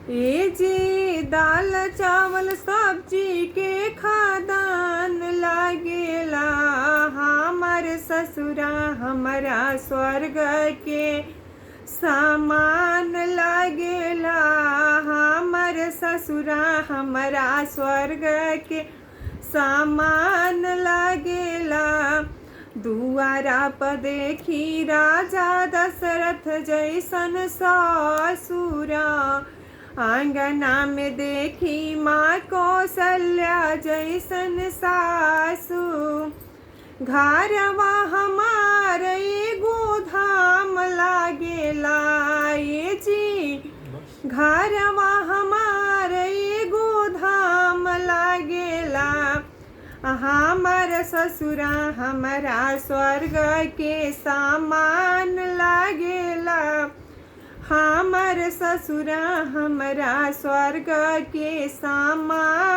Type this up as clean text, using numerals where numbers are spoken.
ए जी दाल चावल सब्जी के खादान लागेला। हमर ससुरा हमरा स्वर्ग के सामान लागेला। हमर ससुरा हमरा स्वर्ग के सामान लागेला। दुआरा पर देखी राजा दशरथ जैसन ससुरा। आंगना में देखी माँ कौशल्या जैसन सासू। घरवा हमार एगो धाम लागेला। ए जी घरवा हमार एगो धाम लागेला। हमर ससुरा हमरा स्वर्ग के सामान लागेला। हमर ससुरा हमरा स्वर्ग के सामान